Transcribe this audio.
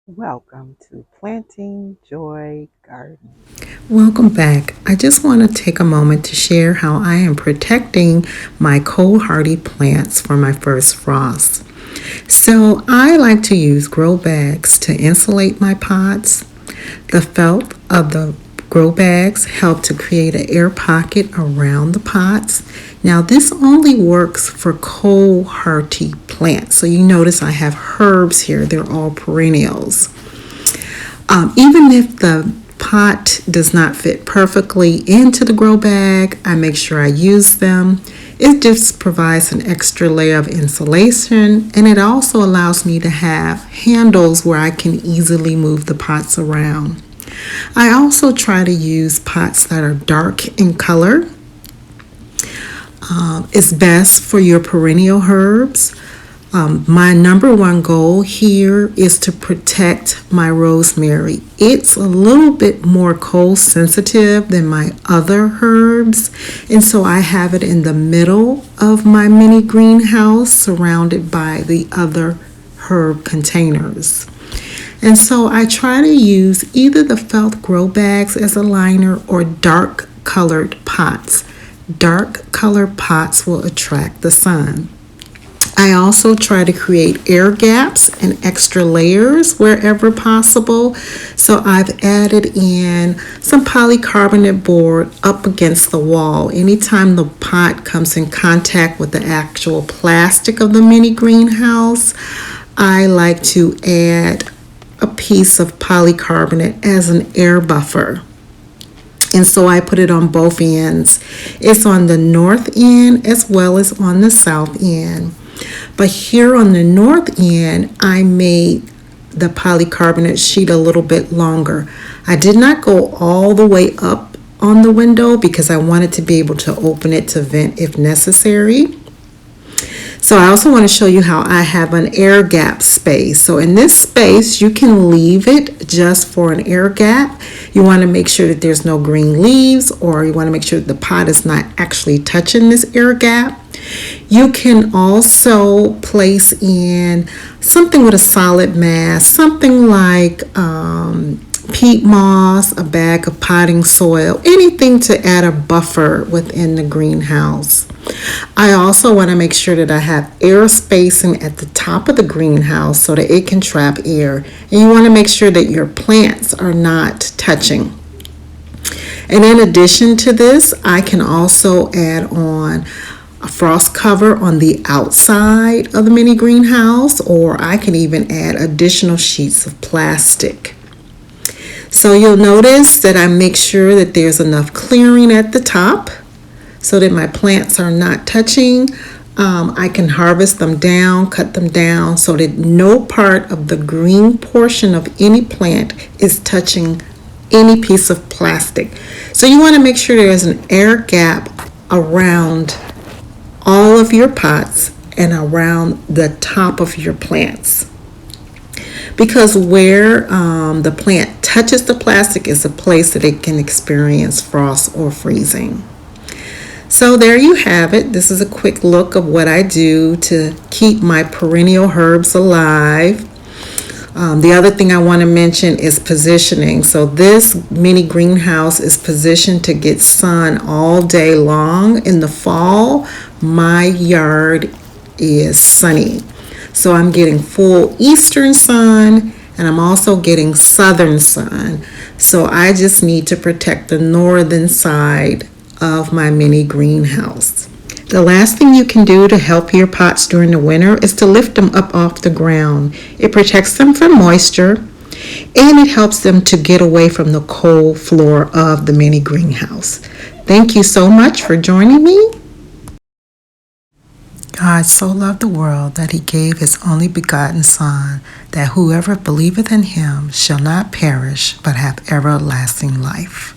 Welcome to Planting Joy Garden. Welcome back. I just want to take a moment to share how I am protecting my cold hardy plants for my first frost. So I like to use grow bags to insulate my pots. The felt of the grow bags help to create an air pocket around the pots. Now this only works for cold hardy plants. So you notice I have herbs here. They're all perennials. Even if the pot does not fit perfectly into the grow bag, I make sure I use them. It just provides an extra layer of insulation, and it also allows me to have handles where I can easily move the pots around. I also try to use pots that are dark in color. It's best for your perennial herbs. My number one goal here is to protect my rosemary. It's a little bit more cold sensitive than my other herbs, and so I have it in the middle of my mini greenhouse surrounded by the other herb containers. And so I try to use either the felt grow bags as a liner or dark colored pots. Dark colored pots will attract the sun. I also try to create air gaps and extra layers wherever possible. So I've added in some polycarbonate board up against the wall. Anytime the pot comes in contact with the actual plastic of the mini greenhouse, I like to add a piece of polycarbonate as an air buffer. And so I put it on both ends. It's on the north end as well as on the south end. But here on the north end, I made the polycarbonate sheet a little bit longer. I did not go all the way up on the window because I wanted to be able to open it to vent if necessary. So I also want to show you how I have an air gap space. So in this space, you can leave it just for an air gap. You want to make sure that there's no green leaves, or you want to make sure that the pot is not actually touching this air gap. You can also place in something with a solid mass, something like peat moss, a bag of potting soil, anything to add a buffer within the greenhouse. I also want to make sure that I have air spacing at the top of the greenhouse so that it can trap air. And you want to make sure that your plants are not touching. And in addition to this, I can also add on a frost cover on the outside of the mini greenhouse, or I can even add additional sheets of plastic. So you'll notice that I make sure that there's enough clearing at the top so that my plants are not touching. I can harvest them down, cut them down so that no part of the green portion of any plant is touching any piece of plastic. So you want to make sure there's an air gap around all of your pots and around the top of your plants. Because where the plant touches the plastic is a place that it can experience frost or freezing. So there you have it. This is a quick look of what I do to keep my perennial herbs alive. The other thing I want to mention is positioning. So this mini greenhouse is positioned to get sun all day long. In the fall, my yard is sunny. So I'm getting full eastern sun, and I'm also getting southern sun. So I just need to protect the northern side of my mini greenhouse. The last thing you can do to help your pots during the winter is to lift them up off the ground. It protects them from moisture, and it helps them to get away from the cold floor of the mini greenhouse. Thank you so much for joining me. God so loved the world that he gave his only begotten Son, that whoever believeth in him shall not perish, but have everlasting life.